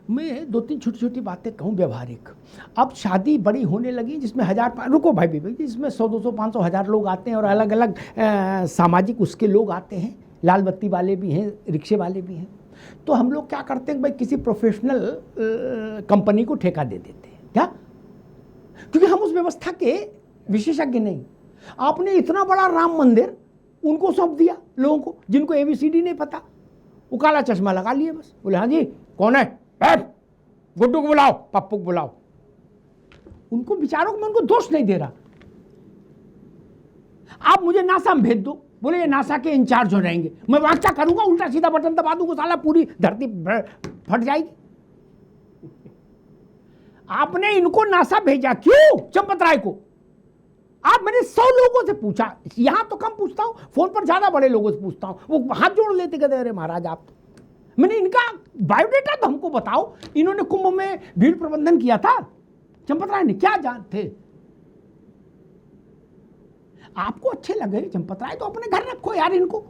मैं दो तीन छोटी छोटी बातें कहूँ व्यवहारिक। अब शादी बड़ी होने लगी जिसमें रुको भाई जिसमें 100 200 500 1000 लोग आते हैं और अलग अलग सामाजिक उसके लोग आते हैं, लाल बत्ती वाले भी हैं, रिक्शे वाले भी हैं। तो हम लोग क्या करते हैं भाई, किसी प्रोफेशनल कंपनी को ठेका दे देते हैं क्या, क्योंकि हम उस व्यवस्था के विशेषज्ञ नहीं। आपने इतना बड़ा राम मंदिर उनको सौंप दिया लोगों को जिनको ABCD नहीं पता, वो काला चश्मा लगा लिए बस, बोले हाँ जी कौन है, गुड्डू को बुलाओ, पप्पू को बुलाओ। उनको बेचारों को मैं उनको दोष नहीं दे रहा। आप मुझे नासा में भेज दो, बोले ये नासा के इंचार्ज हो रहेंगे, मैं वहां क्या करूंगा, उल्टा सीधा बटन दबा दूंगा, साला पूरी धरती फट जाएगी। आपने इनको नासा भेजा क्यों, चंपत राय को? आप मैंने 100 लोगों से पूछा, यहां तो कम पूछता हूं, फोन पर ज्यादा बड़े लोगों से पूछता हूं, वो हाथ जोड़ लेते, कहते अरे महाराज आप तो। मैंने इनका बायोडेटा तो हमको बताओ, इन्होंने कुंभ में भीड़ प्रबंधन किया था, चंपत राय ने क्या जानते? आपको अच्छे लगे चंपत राय तो अपने घर रखो यार, इनको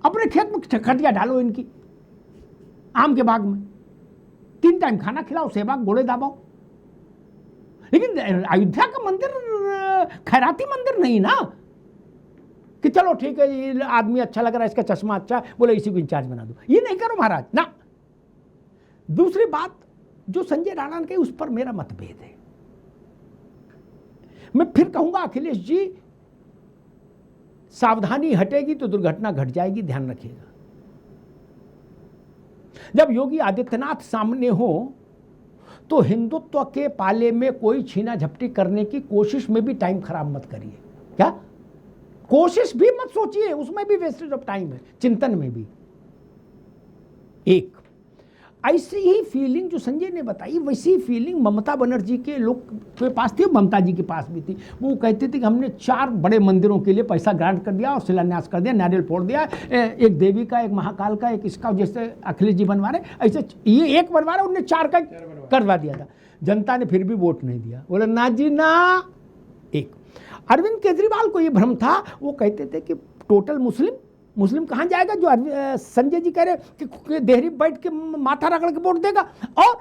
अपने खेत में खटिया डालो, इनकी आम के बाग में 3 टाइम खाना खिलाओ, सेवा घोड़े दाबाओ। लेकिन अयोध्या का मंदिर खैराती मंदिर नहीं ना कि चलो ठीक है ये आदमी अच्छा लग रहा है, इसका चश्मा अच्छा, बोले इसी को इंचार्ज बना दो। ये नहीं करो महाराज ना। दूसरी बात जो संजय राणा के, उस पर मेरा मतभेद है। मैं फिर कहूंगा अखिलेश जी, सावधानी हटेगी तो दुर्घटना घट जाएगी, ध्यान रखिएगा। जब योगी आदित्यनाथ सामने हो तो हिंदुत्व के पाले में कोई छीना झपटी करने की कोशिश में भी टाइम खराब मत करिए। क्या कोशिश भी मत सोचिए, उसमें भी वेस्टेज ऑफ टाइम है, चिंतन में भी। एक ऐसी ही फीलिंग जो संजय ने बताई, वैसी फीलिंग ममता बनर्जी के लोग के पास थी, ममता जी के पास भी थी। वो कहते थे कि हमने 4 बड़े मंदिरों के लिए पैसा ग्रांट कर दिया और शिलान्यास कर दिया, नारियल फोड़ दिया, एक देवी का, एक महाकाल का, एक इसका, जैसे अखिलेश जी बनवा रहे, ऐसे ये एक बनवा रहे, उनने 4 का करवा दिया था। जनता ने फिर भी वोट नहीं दिया, बोले ना जी ना। एक अरविंद केजरीवाल को ये भ्रम था, वो कहते थे कि टोटल मुस्लिम कहाँ जाएगा, जो संजय जी कह रहे कि देहरी बैठ के माथा रगड़ के वोट देगा, और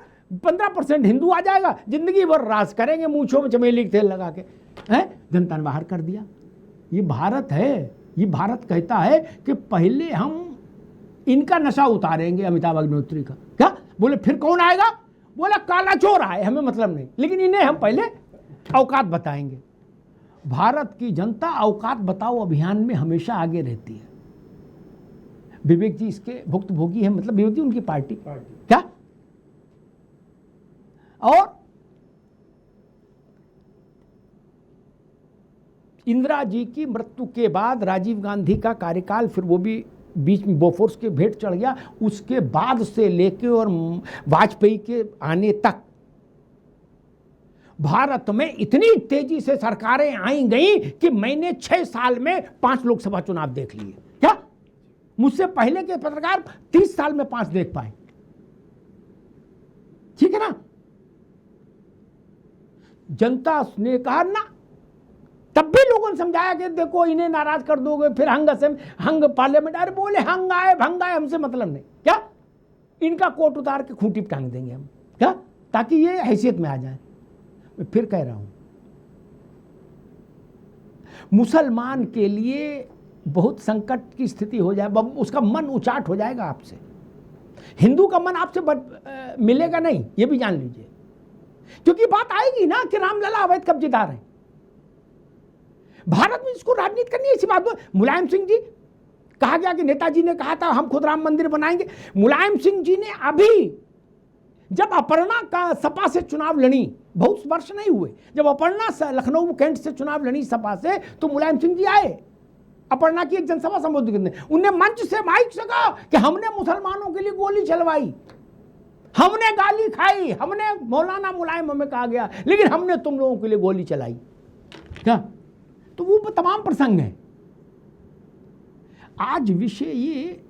15% हिंदू आ जाएगा, जिंदगी भर राज करेंगे मूंछों में चमेली के तेल लगा के, हैं? जनता ने बाहर कर दिया। ये भारत है, ये भारत कहता है कि पहले हम इनका नशा उतारेंगे, अमिताभ अग्निहोत्री का। क्या बोले फिर कौन आएगा, बोला काला चोर आए, हमें मतलब नहीं, लेकिन इन्हें हम पहले औकात बताएंगे। भारत की जनता औकात बताओ अभियान में हमेशा आगे रहती है। विवेक जी इसके भुक्तभोगी हैं, मतलब विवेक जी उनकी पार्टी। क्या? और इंदिरा जी की मृत्यु के बाद राजीव गांधी का कार्यकाल, फिर वो भी बीच में बोफोर्स के भेंट चढ़ गया, उसके बाद से लेके और वाजपेयी के आने तक भारत में इतनी तेजी से सरकारें आई गई कि मैंने 6 साल में 5 लोकसभा चुनाव देख लिए। क्या मुझसे पहले के पत्रकार 30 साल में 5 देख पाए? ठीक है ना। जनता ने कहा ना, तब भी लोगों ने समझाया कि देखो इन्हें नाराज कर दोगे फिर हंग पार्लियामेंट, अरे बोले हंग आए भंग आए हमसे मतलब नहीं। क्या इनका कोट उतार के खूंटी पे टांग देंगे हम, क्या, ताकि ये हैसियत में आ जाए। मैं फिर कह रहा हूं, मुसलमान के लिए बहुत संकट की स्थिति हो जाए, उसका मन उचाट हो जाएगा आपसे। हिंदू का मन आपसे मिलेगा नहीं, ये भी जान लीजिए, क्योंकि बात आएगी ना कि रामलला अवैध कब्जेदार हैं। भारत में इसको राजनीति करनी है, इसी बात पर मुलायम सिंह जी, कहा गया कि नेताजी ने कहा था हम खुद राम मंदिर बनाएंगे। मुलायम सिंह जी ने अभी जब अपर्णा का सपा से चुनाव लड़ी, बहुत वर्ष नहीं हुए, जब अपर्णा लखनऊ कैंट से चुनाव लड़ी सपा से, तो मुलायम सिंह जी आए, अपर्णा की एक जनसभा संबोधित करने। उनने मंच से माइक से कहा कि हमने मुसलमानों के लिए गोली चलवाई, हमने गाली खाई, हमने मौलाना मुलायम हमें कहा गया, लेकिन हमने तुम लोगों के लिए गोली चलाई। क्या? तो वो तमाम प्रसंग है। आज विषय ये,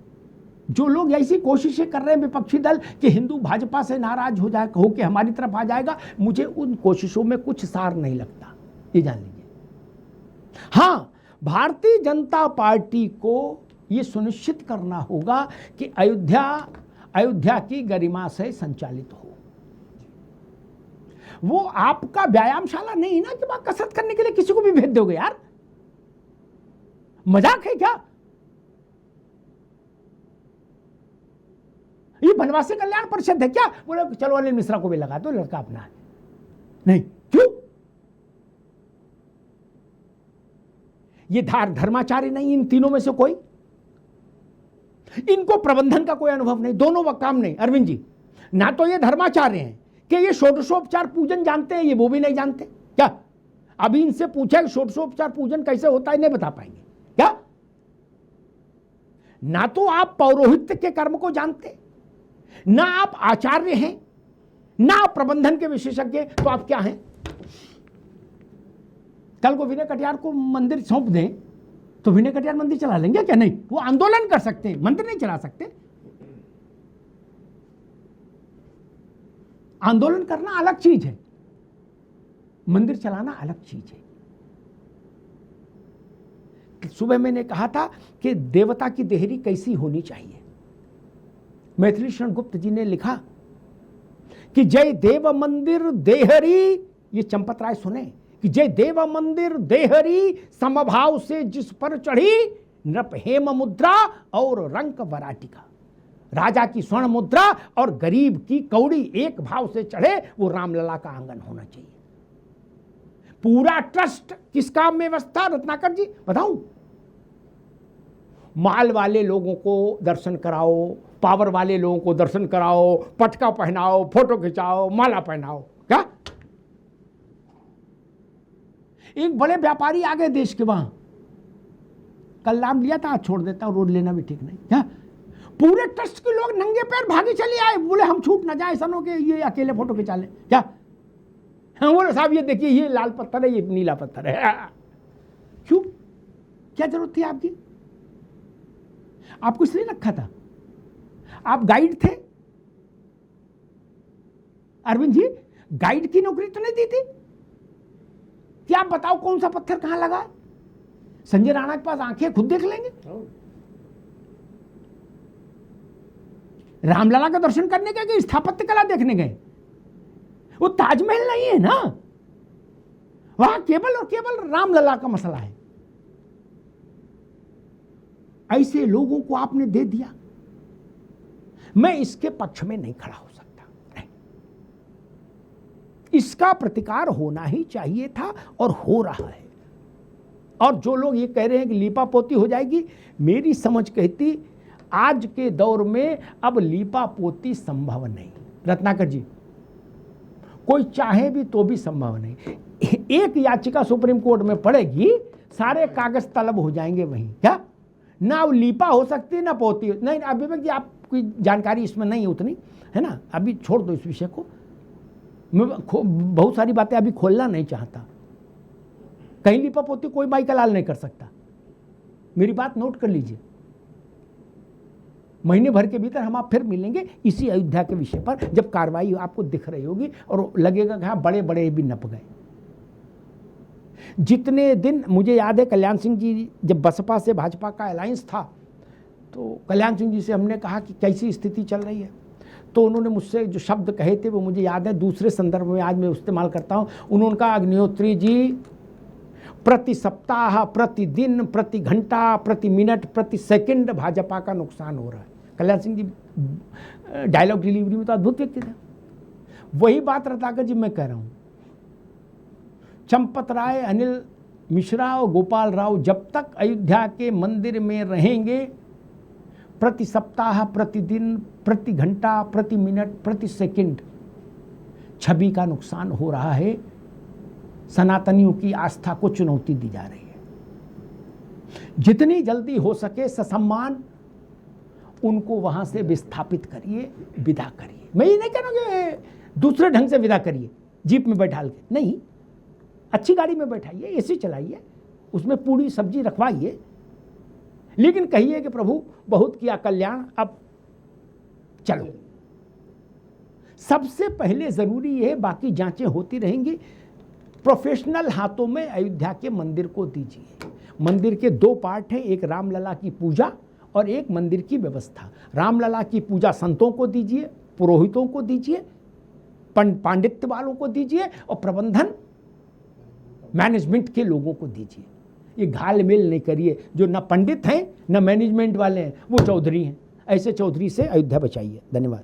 जो लोग ऐसी कोशिशें कर रहे हैं विपक्षी दल कि हिंदू भाजपा से नाराज हो जाए, हो के हमारी तरफ आ जाएगा, मुझे उन कोशिशों में कुछ सार नहीं लगता, ये जान लीजिए। हां, भारतीय जनता पार्टी को ये सुनिश्चित करना होगा कि अयोध्या की गरिमा से संचालित हो। वो आपका व्यायामशाला नहीं ना कि वहां कसरत करने के लिए किसी को भी भेज दोगे यार, मजाक है क्या? ये बनवासी कल्याण परिषद है क्या? बोले चलो अनिल मिश्रा को भी लगा दो, लड़का अपना है। नहीं, क्यों? ये धर्माचार्य नहीं, इन तीनों में से कोई, इनको प्रबंधन का कोई अनुभव नहीं, दोनों का काम नहीं। अरविंद जी ना तो ये धर्माचार्य हैं कि ये षोडशोपचार पूजन जानते हैं, ये वो भी नहीं जानते क्या? अभी इनसे पूछा कि षोडशोपचार पूजन कैसे होता है, नहीं बता पाएंगे क्या? ना तो आप पौरोहित्य के कर्म को जानते, ना आप आचार्य हैं, ना आप प्रबंधन के विशेषज्ञ, तो आप क्या हैं? कल को विनय कटियार को मंदिर सौंप दें तो विनय कटियार मंदिर चला लेंगे क्या? नहीं, वो आंदोलन कर सकते हैं, मंदिर नहीं चला सकते। आंदोलन करना अलग चीज है, मंदिर चलाना अलग चीज है। सुबह मैंने कहा था कि देवता की देहरी कैसी होनी चाहिए। मैथिली शरण गुप्त जी ने लिखा कि जय देव मंदिर देहरी, ये चंपत राय सुने, कि जय देव मंदिर देहरी समभाव से जिस पर चढ़ी नृप हेम मुद्रा और रंक वराटिका। राजा की स्वर्ण मुद्रा और गरीब की कौड़ी एक भाव से चढ़े, वो रामलला का आंगन होना चाहिए। पूरा ट्रस्ट किस काम में व्यवस्था? रत्नाकर जी बताऊं, माल वाले लोगों को दर्शन कराओ, पावर वाले लोगों को दर्शन कराओ, पटका पहनाओ, फोटो खिंचाओ, माला पहनाओ। क्या? एक बड़े व्यापारी आ गए देश के, वहां कल नाम लिया था, आज छोड़ देता हूं, रोज लेना भी ठीक नहीं। क्या? पूरे ट्रस्ट के लोग नंगे पैर भागे चले आए, बोले हम छूट ना जाए सनों के, ये अकेले फोटो खिंचा ले। क्या? हाँ, बोले साहब ये देखिए, ये लाल पत्थर है, ये नीला पत्थर है। क्यों? क्या जरूरत थी आपकी? आपको इसलिए रखा था, आप गाइड थे। अरविंद जी गाइड की नौकरी तो नहीं दी थी कि आप बताओ कौन सा पत्थर कहां लगा है? संजय राणा के पास आंखें, खुद देख लेंगे। रामलला का दर्शन करने गए कि स्थापत्य कला देखने गए? वो ताजमहल नहीं है ना, वहां केवल और केवल रामलला का मसला है। ऐसे लोगों को आपने दे दिया। मैं इसके पक्ष में नहीं खड़ा हो सकता, नहीं। इसका प्रतिकार होना ही चाहिए था और हो रहा है। और जो लोग ये कह रहे हैं कि लीपा पोती हो जाएगी, मेरी समझ कहती आज के दौर में अब लीपा पोती संभव नहीं। रत्नाकर जी, कोई चाहे भी तो भी संभव नहीं। एक याचिका सुप्रीम कोर्ट में पड़ेगी, सारे कागज तलब हो जाएंगे वहीं। क्या? ना वो लीपा हो सकती ना पोती नहीं। अभी जी आपकी जानकारी इसमें नहीं है उतनी, है ना, अभी छोड़ दो इस विषय को। मैं बहुत सारी बातें अभी खोलना नहीं चाहता। कहीं लीपा पोती कोई बाई का लाल नहीं कर सकता, मेरी बात नोट कर लीजिए। महीने भर के भीतर हम आप फिर मिलेंगे इसी अयोध्या के विषय पर, जब कार्रवाई आपको दिख रही होगी और लगेगा कि हाँ बड़े बड़े भी नप गए। जितने दिन मुझे याद है, कल्याण सिंह जी जब बसपा से भाजपा का अलायंस था, तो कल्याण सिंह जी से हमने कहा कि कैसी स्थिति चल रही है, तो उन्होंने मुझसे जो शब्द कहे थे वो मुझे याद है, दूसरे संदर्भ में आज मैं इस्तेमाल करता हूँ। उन्होंने कहा, अग्निहोत्री जी प्रति सप्ताह, प्रति दिन, प्रति घंटा, प्रति मिनट, प्रति सेकंड भाजपा का नुकसान हो रहा है। कल्याण सिंह जी डायलॉग डिलीवरी में तो अद्भुत व्यक्ति थे। वही बात रत्नाकर जी मैं कह रहा हूँ। चंपत राय, अनिल मिश्रा और गोपाल राव जब तक अयोध्या के मंदिर में रहेंगे, प्रति सप्ताह, प्रति दिन, प्रति घंटा, प्रति मिनट, प्रति सेकंड छवि का नुकसान हो रहा है। सनातनियों की आस्था को चुनौती दी जा रही है। जितनी जल्दी हो सके ससम्मान उनको वहां से विस्थापित करिए, विदा करिए। मैं ये नहीं कह रहा कि दूसरे ढंग से विदा करिए, जीप में बैठाल के, नहीं, अच्छी गाड़ी में बैठाइए, एसी चलाइए, उसमें पूरी सब्जी रखवाइए, लेकिन कहिए कि प्रभु बहुत किया कल्याण, अब चलो। सबसे पहले जरूरी है, बाकी जांचें होती रहेंगी, प्रोफेशनल हाथों में अयोध्या के मंदिर को दीजिए। मंदिर के दो पार्ट हैं, एक रामलला की पूजा और एक मंदिर की व्यवस्था। रामलला की पूजा संतों को दीजिए, पुरोहितों को दीजिए, पांडित्य वालों को दीजिए, और प्रबंधन मैनेजमेंट के लोगों को दीजिए। ये घाल मेल नहीं करिए, जो न पंडित हैं न मैनेजमेंट वाले हैं वो चौधरी हैं। ऐसे चौधरी से अयोध्या बचाइए। धन्यवाद।